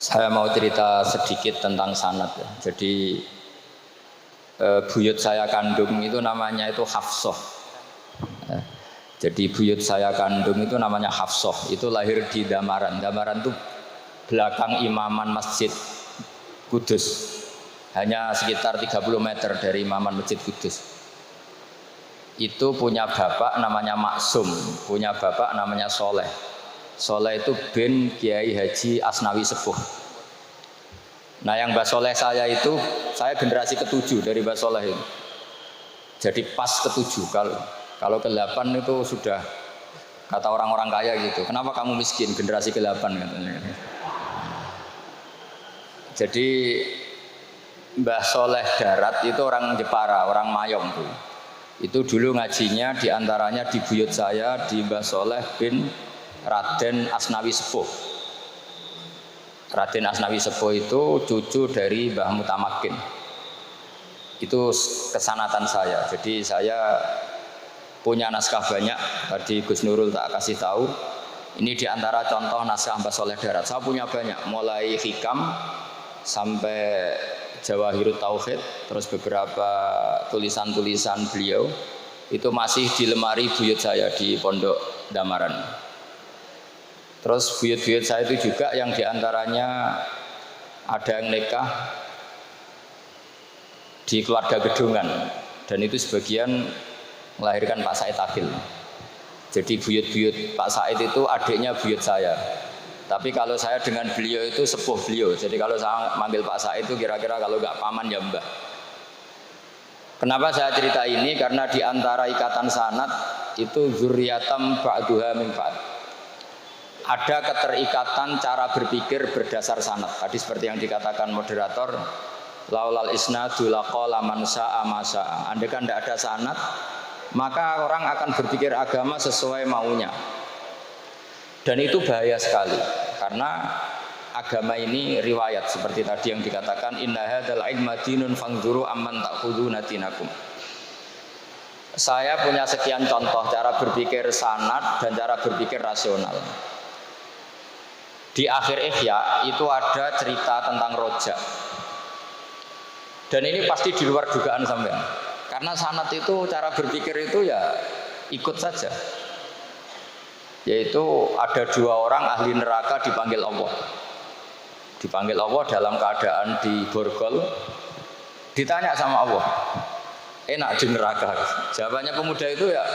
Saya mau cerita sedikit tentang sanad ya. Jadi buyut saya kandung itu namanya itu Hafsah. Jadi buyut saya kandung itu namanya Hafsah. Itu lahir di Damaran. Damaran itu belakang imaman Masjid Kudus. Hanya sekitar 30 meter dari imaman Masjid Kudus. Itu punya bapak namanya Maksum, punya bapak namanya Soleh. Soleh itu bin Kiai Haji Asnawi Sepuh. Nah yang Mbah Soleh saya itu, saya generasi ke-7 dari Mbah Soleh itu. Jadi pas ke-7, kalau ke-8 itu sudah kata orang-orang kaya gitu. Kenapa kamu miskin? Generasi ke-8 katanya. Jadi Mbah Soleh Darat itu orang Jepara, orang Mayong tuh. Itu dulu ngajinya diantaranya di buyut saya di Mbah Soleh bin Raden Asnawi Sepuh. Raden Asnawi Sepuh itu cucu dari Mbah Mutamakin. Itu kesanatan saya. Jadi saya punya naskah banyak. Tadi Gus Nurul tak kasih tahu. Ini diantara contoh naskah Mbah Soleh Darat. Saya punya banyak, mulai Hikam sampai Jawahirut Tauhid, terus beberapa tulisan-tulisan beliau itu masih di lemari buyut saya di Pondok Damaran. Terus buyut-buyut saya itu juga yang diantaranya ada yang nikah di keluarga Gedungan, dan itu sebagian melahirkan Pak Said Akil. Jadi buyut-buyut Pak Said itu adiknya buyut saya. Tapi kalau saya dengan beliau itu sepuh beliau. Jadi kalau saya manggil Pak Said itu kira-kira kalau nggak paman ya mbah. Kenapa saya cerita ini? Karena di antara ikatan sanad itu zuriyatam ba'duha min ba'd. Ada keterikatan cara berpikir berdasar sanad. Tadi seperti yang dikatakan moderator, laulal isnadu laqala man sa'a ma sa'a. Andai kan tidak ada sanad, maka orang akan berpikir agama sesuai maunya. Dan itu bahaya sekali, karena agama ini riwayat seperti tadi yang dikatakan inna hadzal ilma dinun fanzuru amman ta'khuduna dinakum. Saya punya sekian contoh cara berpikir sanad dan cara berpikir rasional. Di akhir Ihya itu ada cerita tentang rojak. Dan ini pasti di luar dugaan sampean. Karena sanad itu cara berpikir itu ya ikut saja. Yaitu ada 2 orang ahli neraka dipanggil Allah. Dipanggil Allah dalam keadaan di borgol. Ditanya sama Allah, enak di neraka? Jawabannya pemuda itu ya,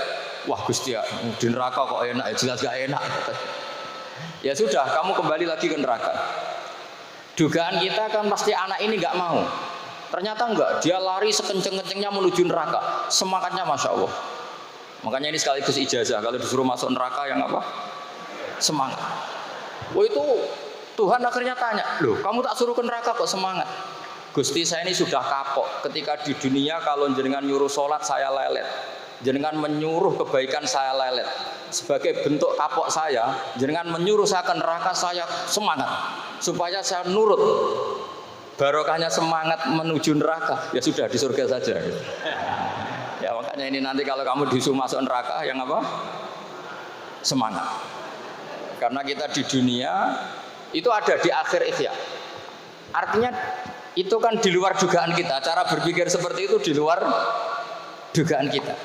wah Gusti ya, di neraka kok enak? Ya jelas gak enak. Ya sudah, kamu kembali lagi ke neraka. Dugaan kita kan pasti anak ini gak mau. Ternyata enggak, dia lari sekenceng-kencengnya menuju neraka. Semangatnya Masya Allah. Makanya ini sekaligus ijazah, kalau disuruh masuk neraka yang apa? Semangat. Oh itu Tuhan akhirnya tanya, loh kamu tak suruh ke neraka kok semangat? Gusti saya ini sudah kapok, ketika di dunia kalau jenengan nyuruh sholat saya lelet, jenengan menyuruh kebaikan saya lelet. Sebagai bentuk kapok saya, jenengan menyuruh saya ke neraka saya semangat, supaya saya nurut. Barokahnya semangat menuju neraka, ya sudah di surga saja. Ya makanya ini nanti kalau kamu disuruh masuk neraka yang apa? Semangat. Karena kita di dunia itu ada di akhir Ihya. Artinya itu kan di luar dugaan kita. Cara berpikir seperti itu di luar dugaan kita.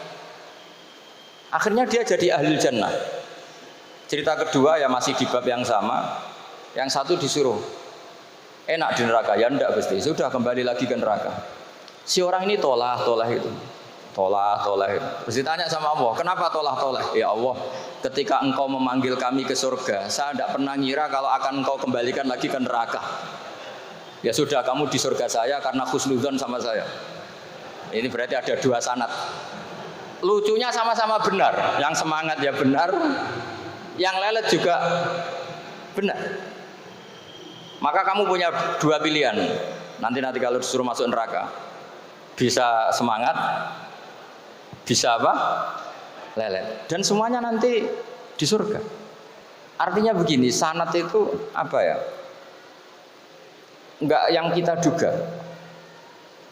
Akhirnya dia jadi ahli jannah. Cerita kedua ya masih di bab yang sama. Yang satu disuruh enak di neraka, ya enggak Gusti. Sudah kembali lagi ke neraka. Si orang ini tolah itu. Tolah. Terus ditanya sama Allah, kenapa tolah? Ya Allah, ketika engkau memanggil kami ke surga, saya tidak pernah ngira kalau akan engkau kembalikan lagi ke neraka. Ya sudah, kamu di surga saya karena husnudzon sama saya. Ini berarti ada 2 sanad. Lucunya sama-sama benar. Yang semangat ya benar, yang lelet juga benar. Maka kamu punya 2 pilihan. Nanti kalau disuruh masuk neraka, bisa semangat, bisa apa? Lelet. Dan semuanya nanti di surga. Artinya begini, sanad itu apa ya? Enggak yang kita duga.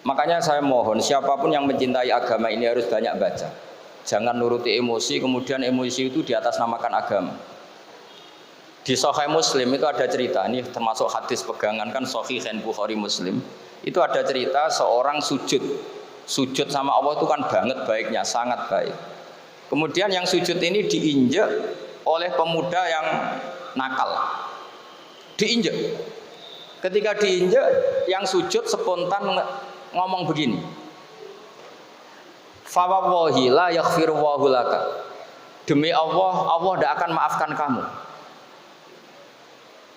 Makanya saya mohon siapapun yang mencintai agama ini harus banyak baca. Jangan nuruti emosi, kemudian emosi itu di atas namakan agama. Di Sahih Muslim itu ada cerita, ini termasuk hadis pegangan kan Sahihain Bukhari Muslim. Itu ada cerita seorang sujud sama Allah itu kan banget baiknya, sangat baik. Kemudian yang sujud ini diinjek oleh pemuda yang nakal. Diinjek. Ketika diinjek, yang sujud spontan ngomong begini. Fa wallahi la yaghfiru Allahu laka. Demi Allah, Allah tidak akan maafkan kamu.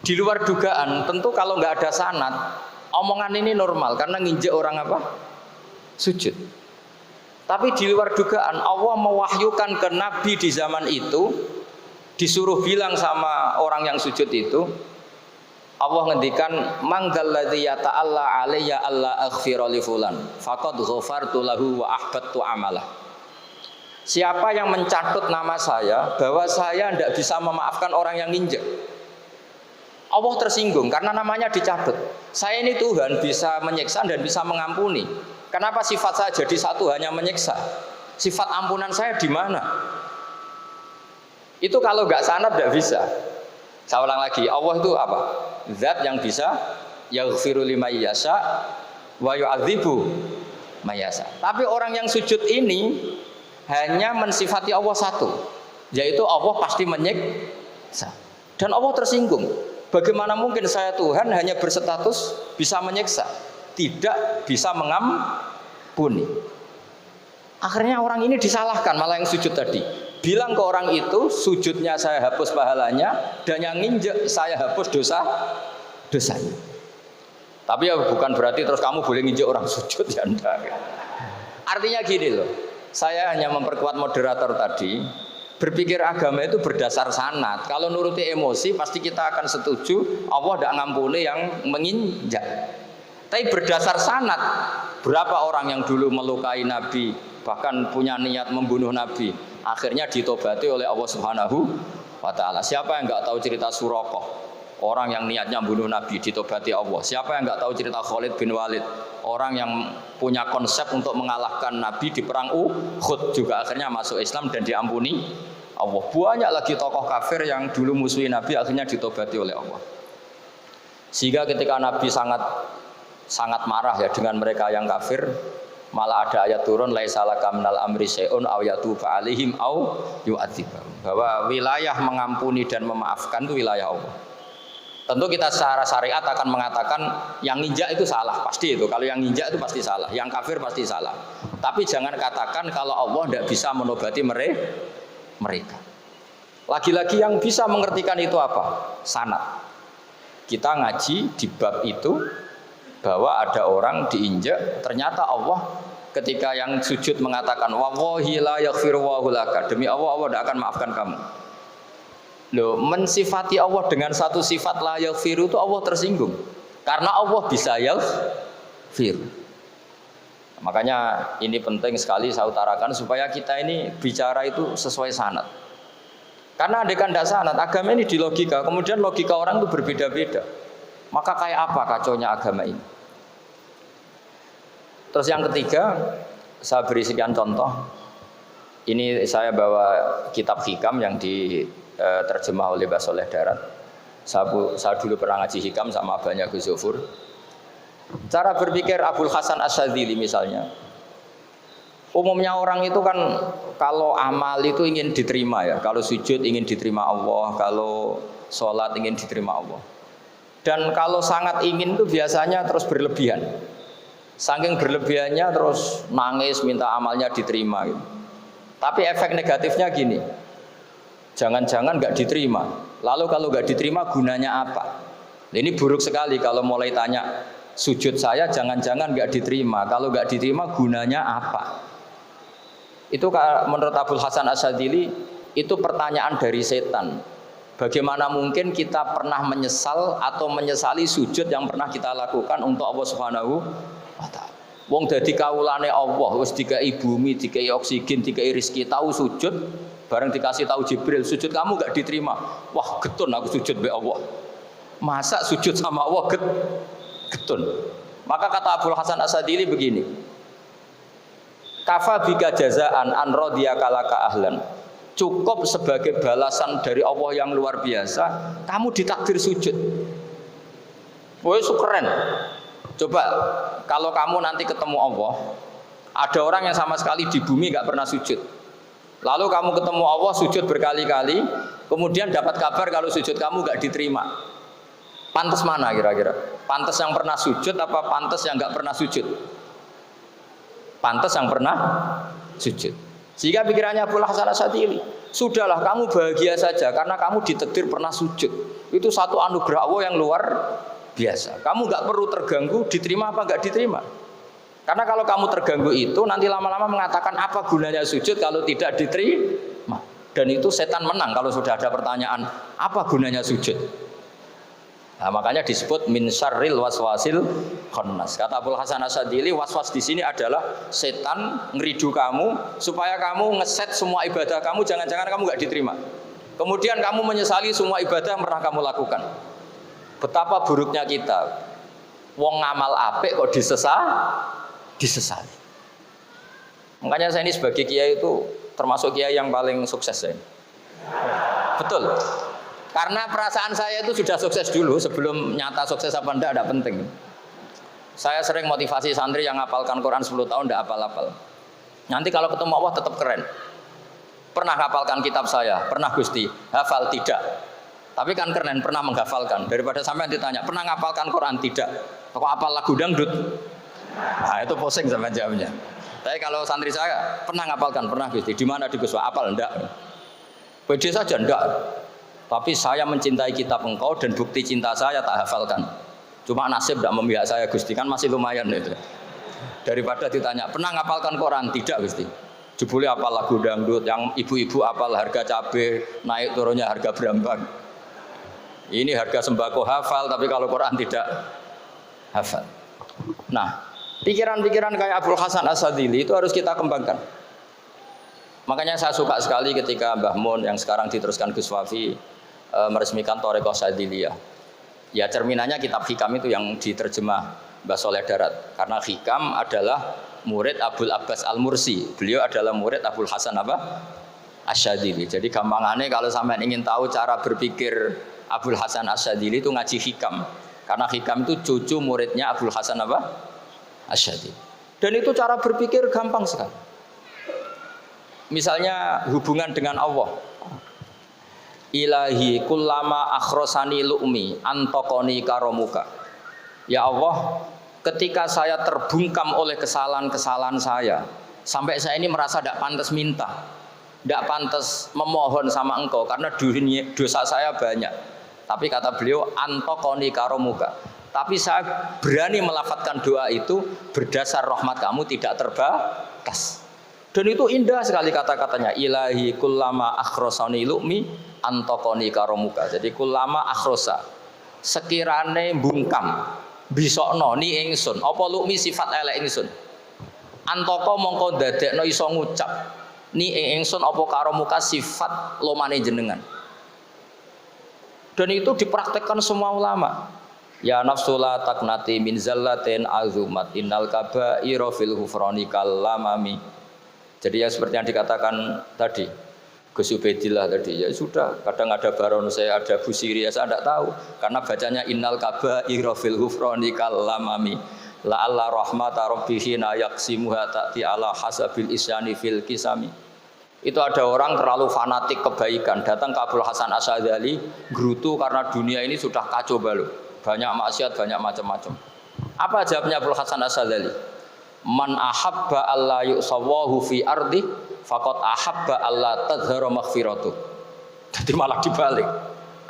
Di luar dugaan, tentu kalau nggak ada sanad, omongan ini normal karena nginjek orang apa? Sujud. Tapi di luar dugaan, Allah mewahyukan ke Nabi di zaman itu, disuruh bilang sama orang yang sujud itu, Allah ngendikan, "Manggalladzi yata'alla 'alayya alla aghfira li fulan, faqad ghafartu lahu wa ahbattu amalah." Siapa yang mencatut nama saya bahwa saya tidak bisa memaafkan orang yang nginjek? Allah tersinggung karena namanya dicabut. Saya ini Tuhan bisa menyiksa dan bisa mengampuni. Kenapa sifat saya jadi satu hanya menyiksa? Sifat ampunan saya di mana? Itu kalau nggak sanad nggak bisa. Saya ulang lagi, Allah itu apa? Zat yang bisa yaghfiru liman yasha wa yu'adzibu man yasha. Tapi orang yang sujud ini hanya mensifati Allah satu, yaitu Allah pasti menyiksa. Dan Allah tersinggung. Bagaimana mungkin saya Tuhan hanya berstatus bisa menyiksa, tidak bisa mengampuni. Akhirnya orang ini disalahkan, malah yang sujud tadi. Bilang ke orang itu, sujudnya saya hapus pahalanya, dan yang nginjek saya hapus dosanya. Tapi ya bukan berarti terus kamu boleh nginjek orang sujud, ya enggak. Artinya gini loh, saya hanya memperkuat moderator tadi. Berpikir agama itu berdasar sanad. Kalau nuruti emosi pasti kita akan setuju Allah tidak ngampuni yang menginjak. Tapi berdasar sanad, berapa orang yang dulu melukai Nabi, bahkan punya niat membunuh Nabi, akhirnya ditobati oleh Allah Subhanahu wa Ta'ala. Siapa yang nggak tahu cerita Suraqah? Orang yang niatnya membunuh Nabi ditobati Allah. Siapa yang nggak tahu cerita Khalid bin Walid? Orang yang punya konsep untuk mengalahkan Nabi di perang Uhud juga akhirnya masuk Islam dan diampuni Allah. Banyak lagi tokoh kafir yang dulu musuhi Nabi akhirnya ditobati oleh Allah. Sehingga ketika Nabi sangat marah ya dengan mereka yang kafir, malah ada ayat turun laisalaka minal amri syai'un aw yatuba alaihim aw yu'adzibahum. Bahwa wilayah mengampuni dan memaafkan itu wilayah Allah. Tentu kita secara syariat akan mengatakan yang nginjak itu salah, pasti itu. Kalau yang nginjak itu pasti salah, yang kafir pasti salah. Tapi jangan katakan kalau Allah tidak bisa menobati mereka. Lagi-lagi yang bisa mengertikan itu apa? Sanad. Kita ngaji di bab itu bahwa ada orang diinjak, ternyata Allah ketika yang sujud mengatakan wallahi la yaghfiru Allahu laka, demi Allah Allah tidak akan maafkan kamu. Loh, mensifati Allah dengan satu sifat la yaghfiru itu Allah tersinggung. Karena Allah bisa yaghfir. Makanya ini penting sekali saya utarakan supaya kita ini bicara itu sesuai sanad. Karena andaikan tidak sanad, agama ini di logika, kemudian logika orang itu berbeda-beda. Maka kayak apa kacaunya agama ini? Terus yang ketiga, saya beri sekian contoh. Ini saya bawa kitab hikam yang diterjemah oleh Mbah Soleh Darat. Saya dulu pernah ngaji hikam sama abahnya Gus Zofur. Cara berpikir Abul Hasan Asyadzili misalnya. Umumnya orang itu kan kalau amal itu ingin diterima ya. Kalau sujud ingin diterima Allah, kalau sholat ingin diterima Allah. Dan kalau sangat ingin itu biasanya terus berlebihan. Saking berlebihannya terus nangis minta amalnya diterima gitu. Tapi efek negatifnya gini. Jangan-jangan nggak diterima. Lalu kalau nggak diterima gunanya apa? Ini buruk sekali kalau mulai tanya sujud saya jangan-jangan nggak diterima. Kalau nggak diterima gunanya apa? Itu menurut Abul Hasan Asyadzili itu pertanyaan dari setan. Bagaimana mungkin kita pernah menyesal atau menyesali sujud yang pernah kita lakukan untuk Allah Subhanahu wa Ta'ala. Wong dadi kawulane Allah, wis dikai bumi, dikai oksigen, dikai rezeki, tahu sujud, bareng dikasih tahu Jibril, sujud kamu gak diterima. Wah, getun aku sujud be Allah. Masa sujud sama Allah getun. Maka kata Abul Hasan Asyadzili begini. Kafa bika jazaan an radiyaka laka ahlan cukup sebagai balasan dari Allah yang luar biasa, kamu ditakdir sujud. Woi, keren. Coba kalau kamu nanti ketemu Allah, ada orang yang sama sekali di bumi nggak pernah sujud. Lalu kamu ketemu Allah sujud berkali-kali, kemudian dapat kabar kalau sujud kamu nggak diterima. Pantas mana kira-kira? Pantas yang pernah sujud apa pantas yang nggak pernah sujud? Pantas yang pernah sujud. Sehingga pikirannya Abul Hasan Asyadzili, sudahlah kamu bahagia saja karena kamu ditakdir pernah sujud. Itu satu anugerah Allah yang luar biasa. Kamu nggak perlu terganggu, diterima apa nggak diterima. Karena kalau kamu terganggu itu nanti lama-lama mengatakan apa gunanya sujud kalau tidak diterima. Dan itu setan menang kalau sudah ada pertanyaan apa gunanya sujud. Nah, makanya disebut min syarril waswasil khannas. Kata Abul Hasan Asyadzili, waswas di sini adalah setan ngeridu kamu supaya kamu ngeset semua ibadah kamu, jangan-jangan kamu nggak diterima. Kemudian kamu menyesali semua ibadah yang pernah kamu lakukan. Betapa buruknya kita. Wong ngamal apik kok disesali. Makanya saya ini sebagai kiai itu termasuk kiai yang paling sukses saya. Betul. Karena perasaan saya itu sudah sukses dulu sebelum nyata sukses apa enggak ada penting. Saya sering motivasi santri yang hafalkan Quran 10 tahun enggak hafal-hafal. Nanti kalau ketemu Allah tetap keren. Pernah hafalkan kitab saya? Pernah Gusti. Hafal tidak. Tapi kan keren pernah menghafalkan. Daripada sampai ditanya, pernah hafalkan Quran tidak? Kok hafal lagu dangdut? Nah, itu pusing sama jawabnya. Tapi kalau santri saya pernah hafalkan, pernah Gusti. Di mana di Gus? Hafal enggak? Pede saja enggak. Tapi saya mencintai kitab engkau dan bukti cinta saya tak hafalkan. Cuma nasib tidak memihak saya Gusti, kan masih lumayan itu. Daripada ditanya, pernah ngapalkan Quran? Tidak Gusti. Jebule apal lagu dangdut, yang ibu-ibu apal harga cabai, naik turunnya harga berambang. Ini harga sembako hafal, tapi kalau Quran tidak hafal. Nah, pikiran-pikiran kayak Abul Hasan Asyadzili itu harus kita kembangkan. Makanya saya suka sekali ketika Mbah Mun yang sekarang diteruskan Gus Wafi meresmikan Thariqah Syadziliyah. Ya cerminannya kitab Hikam itu yang diterjemah Mbah Soleh Darat. Karena Hikam adalah murid Abul Abbas Al-Mursi. Beliau adalah murid Abul Hasan Asyadzili. Jadi gampangannya kalau sampean ingin tahu cara berpikir Abul Hasan Asyadzili itu ngaji Hikam. Karena Hikam itu cucu muridnya Abul Hasan Asyadzili. Dan itu cara berpikir gampang sekali. Misalnya hubungan dengan Allah. Ilahi kullama akhrosani lu'mi antokoni karomuka. Ya Allah, ketika saya terbungkam oleh kesalahan-kesalahan saya, sampai saya ini merasa tidak pantas minta, tidak pantas memohon sama engkau karena dosa saya banyak. Tapi kata beliau antokoni karomuka. Tapi saya berani melafadzkan doa itu berdasar rahmat kamu tidak terbatas. Dan itu indah sekali kata-katanya. Ilahi kullama akhrosani lu'mi antokoni karomuka. Jadi kullama akhrosa sekirane bungkam bisokno ni ingsun apa lu'mi sifat elek ingsun antoko mongko dadekno iso ngucap ni ingsun apa karomuka sifat lomane jenengan. Dan itu dipraktekkan semua ulama. Ya nafsula taknati min zallatin azumat innal kaba'ira fil ghufrani kallamami. Jadi yang seperti yang dikatakan tadi Gus Ubaidillah tadi, ya sudah, kadang ada Baron saya, ada Busiri, ya saya tidak tahu karena bacanya innal kaba'ira fil ghufrani kallamami la'alla rahmata rabbihina yaqsimuha ta'ti ala hasabil isyani fil kisami. Itu ada orang terlalu fanatik kebaikan datang ke Abul Hasan Asyadzili gerutu karena dunia ini sudah kacau balau, banyak maksiat, banyak macam-macam. Apa jawabnya Abul Hasan Asyadzili? Man ahabba alla yusawahu fi ardi faqad ahabba alla tadhhara maghfiratu. Jadi malah dibalik.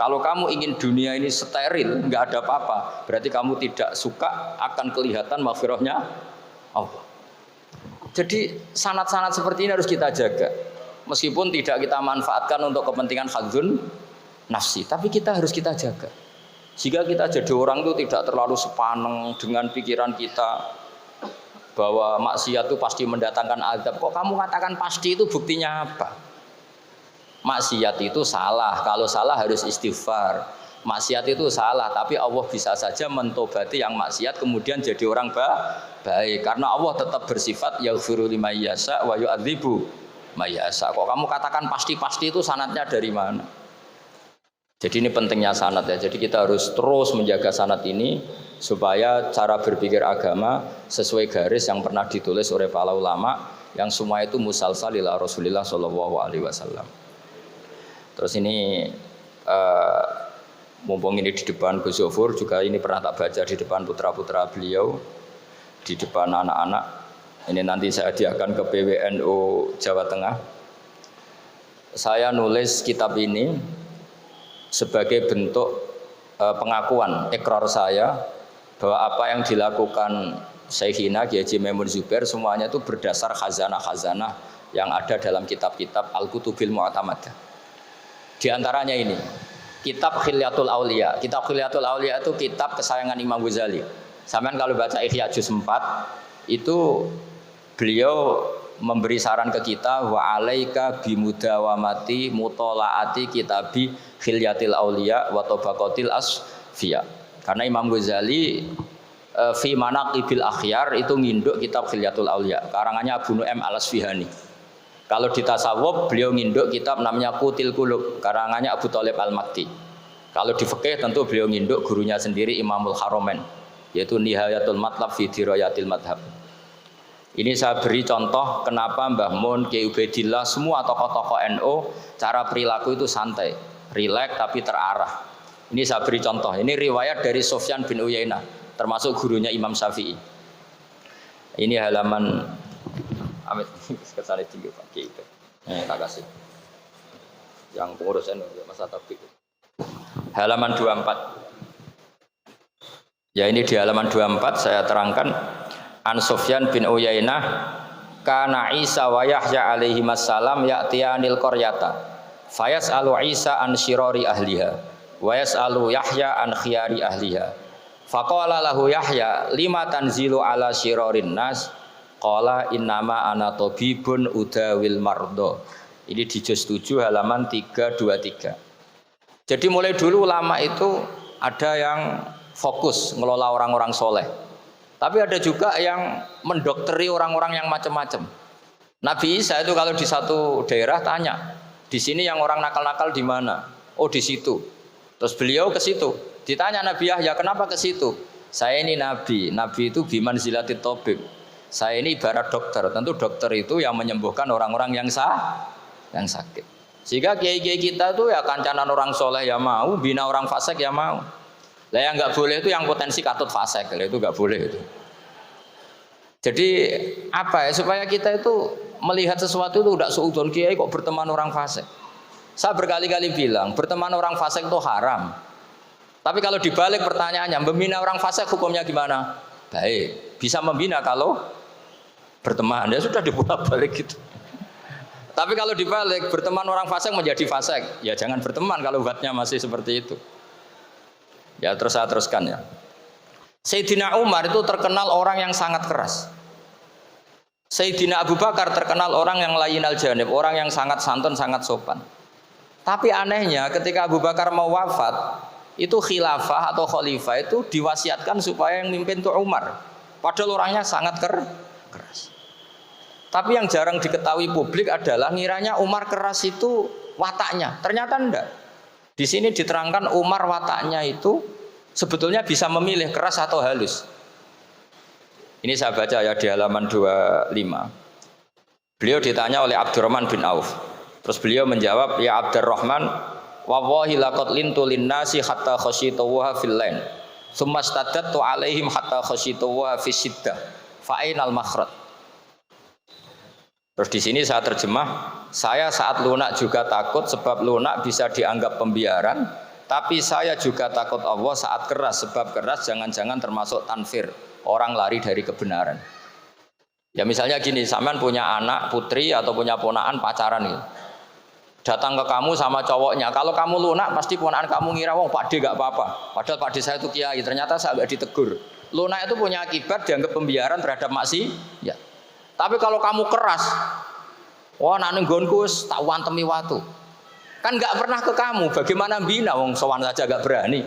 Kalau kamu ingin dunia ini steril, enggak ada apa-apa, berarti kamu tidak suka akan kelihatan maghfirahnya Allah. Jadi sanad-sanad seperti ini harus kita jaga. Meskipun tidak kita manfaatkan untuk kepentingan hadzun nafsi, tapi kita harus kita jaga. Jika kita jadi orang itu tidak terlalu sepaneng dengan pikiran kita bahwa maksiat itu pasti mendatangkan azab. Kok kamu katakan pasti, itu buktinya apa? Maksiat itu salah, kalau salah harus istighfar. Maksiat itu salah, tapi Allah bisa saja mentobati yang maksiat kemudian jadi orang baik. Karena Allah tetap bersifat yaghfiru liman yasha wa yu'adzibu mayasa. Kok kamu katakan pasti-pasti itu sanadnya dari mana? Jadi ini pentingnya sanad ya. Jadi kita harus terus menjaga sanad ini supaya cara berpikir agama sesuai garis yang pernah ditulis oleh para ulama yang semua itu musalsal ila Rasulillah sallallahu alaihi wasallam. Terus ini mumpung ini di depan Gus Zofur juga ini pernah tak baca di depan putra-putra beliau, di depan anak-anak. Ini nanti saya hadiahkan ke PWNU Jawa Tengah. Saya nulis kitab ini sebagai bentuk pengakuan ikrar saya bahwa apa yang dilakukan Syekhina Kiai Haji Maimun Zubair semuanya itu berdasar khazanah-khazanah yang ada dalam kitab-kitab Al-Kutubil Mu'tamadah. Di antaranya ini, kitab Khilyatul Auliya. Kitab Khilyatul Auliya itu kitab kesayangan Imam Ghazali. Sampean kalau baca Ihya juz 4 itu beliau memberi saran ke kita wa alaika bimudawamati mutolaati kitabi Khilyatil Auliya wa Tabaqatil Asfiya. Karena Imam Ghazali fi manaqibil akhyar itu nginduk kitab Khilyatul Auliya karangannya Abu Nu'aim Al-Asfihani. Kalau di tasawuf beliau nginduk kitab namanya Qutil Qulub karangannya Abu Thalib Al-Makti. Kalau di fikih tentu beliau nginduk gurunya sendiri Imamul Haramain yaitu Nihayatul Matlab fi Dirayatil Madhab. Ini saya beri contoh kenapa Mbah Mun, Kiai Ubaidillah, semua tokoh-tokoh NU cara perilaku itu santai, rileks tapi terarah. Ini saya beri contoh. Ini riwayat dari Sufyan bin Uyainah, termasuk gurunya Imam Syafi'i. Ini halaman Amit kesana tinggi Pak Kiai. Tak kasih. Yang pengurus NU masa tabik. Halaman 24. Ya ini di halaman 24 saya terangkan An Sufyan bin Uyainah kana Isa wa Yahya alaihi wassalam ya'tiyanil qaryata fayas'alu Isa an syirari ahliha wa yas'alu Yahya an khiyari ahliha faqala lahu Yahya lima tanzilu ala syirarin nas qala innama ana tabibun udawil mardo. Ini di juz 7 halaman 323. Jadi mulai dulu ulama itu ada yang fokus ngelola orang-orang soleh. Tapi ada juga yang mendokteri orang-orang yang macam-macam. Nabi Isa itu kalau di satu daerah tanya, di sini yang orang nakal-nakal di mana? Oh di situ. Terus beliau ke situ. Ditanya Nabi Yahya, kenapa ke situ? Saya ini nabi. Nabi itu biman zilatit tabib. Saya ini ibarat dokter. Tentu dokter itu yang menyembuhkan orang-orang yang sakit. Sehingga kiai-kiai kita itu ya kancanan orang soleh ya mau, bina orang fasik ya mau. Lah yang nggak boleh itu yang potensi katut fasik, itu nggak boleh itu. Jadi apa ya supaya kita itu melihat sesuatu itu tidak seudon kiai kok berteman orang fasik. Saya berkali-kali bilang berteman orang fasik itu haram. Tapi kalau dibalik pertanyaannya, membina orang fasik hukumnya gimana? Baik, bisa membina kalau berteman ya sudah dibolak-balik gitu. Tapi kalau dibalik berteman orang fasik menjadi fasik, ya jangan berteman kalau buatnya masih seperti itu. Ya terus saya teruskan ya. Sayyidina Umar itu terkenal orang yang sangat keras. Sayyidina Abu Bakar terkenal orang yang layyinal janib, orang yang sangat santun, sangat sopan. Tapi anehnya ketika Abu Bakar mau wafat, itu khilafah atau khalifah itu diwasiatkan supaya yang mimpin itu Umar. Padahal orangnya sangat keras. Tapi yang jarang diketahui publik adalah ngiranya Umar keras itu wataknya. Ternyata enggak. Di sini diterangkan Umar wataknya itu sebetulnya bisa memilih keras atau halus. Ini saya baca ya di halaman 25. Beliau ditanya oleh Abdurrahman bin Auf. Terus beliau menjawab, ya Abdurrahman, wallahi laqad lintu linnasi hatta khashituha fil lain. Tsumma staddattu alaihim hatta khashituha fi siddah. Fa ainal makhraj. Terus di sini saya terjemah, saya saat lunak juga takut sebab lunak bisa dianggap pembiaran, tapi saya juga takut Allah saat keras sebab keras jangan-jangan termasuk tanfir, orang lari dari kebenaran. Ya misalnya gini, sampean punya anak putri atau punya ponakan pacaran gitu. Datang ke kamu sama cowoknya, kalau kamu lunak pasti ponakan kamu ngira wong Pak D gak apa-apa. Padahal Pak D saya itu kiai, ternyata saya gak ditegur. Lunak itu punya akibat dianggap pembiaran terhadap maksiat. Ya. Tapi kalau kamu keras, wah nak nggonku wis tak wantemi watu. Kan nggak pernah ke kamu, bagaimana bina wong sowan saja nggak berani.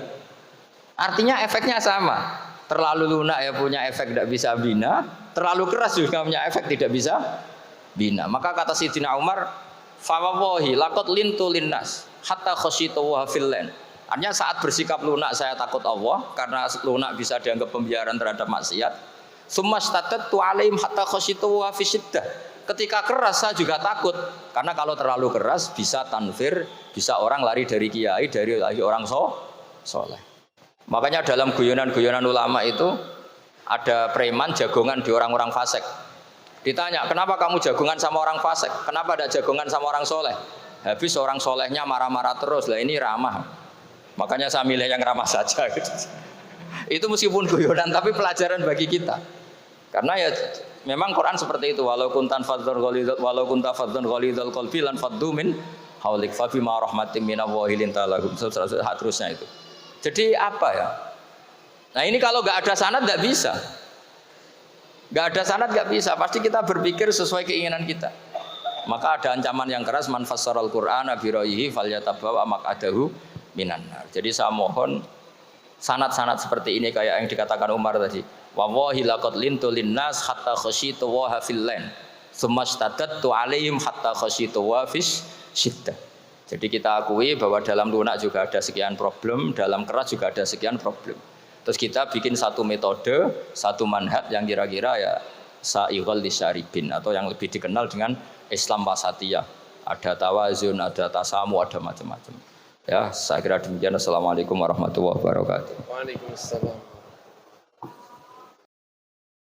Artinya efeknya sama. Terlalu lunak ya punya efek tidak bisa bina, terlalu keras juga punya efek tidak bisa bina. Maka kata Sayyidina Umar, fa wallahi laqad lintu linnas hatta khasyitu wa fillan. Artinya saat bersikap lunak saya takut Allah karena lunak bisa dianggap pembiaran terhadap maksiat. Summastatatu alaihim hatta khasyitu wa fisiddah. Ketika keras saya juga takut karena kalau terlalu keras bisa tanfir, bisa orang lari dari kiai, dari orang soleh. Makanya dalam guyonan-guyonan ulama itu ada preman jagongan di orang-orang fasik. Ditanya, kenapa kamu jagongan sama orang fasik? Kenapa tidak jagongan sama orang soleh? Habis orang solehnya marah-marah terus. Lah ini ramah. Makanya saya milih yang ramah saja. Gitu. Itu meskipun guyonan tapi pelajaran bagi kita. Karena ya memang Quran seperti itu. Walau kunta fadzan ghalidhal qalbi lan faddu min haulik fa bima rahmatin minallahi linta lahum. Terusnya itu. Jadi apa ya? Nah ini kalau nggak ada sanad nggak bisa. Nggak ada sanad nggak bisa. Pasti kita berpikir sesuai keinginan kita. Maka ada ancaman yang keras man fassaral Qur'ana bi ra'yihi falyatabawa maq'adahu minan nar. Jadi saya mohon sanad-sanad seperti ini kayak yang dikatakan Umar tadi. Wallahi laqad lintu linnas hatta khasyitu wa fillan. Sumastadatu alaihim hatta khasyitu wa fis syiddah. Jadi kita akui bahwa dalam lunak juga ada sekian problem, dalam keras juga ada sekian problem. Terus kita bikin satu metode, satu manhaj yang kira-kira ya sa'ighal lisyaribin atau yang lebih dikenal dengan Islam wasatiyah. Ada tawazun, ada tasamu, ada macam-macam. Ya, saya kira demikian. Assalamualaikum warahmatullahi wabarakatuh. Waalaikumsalam.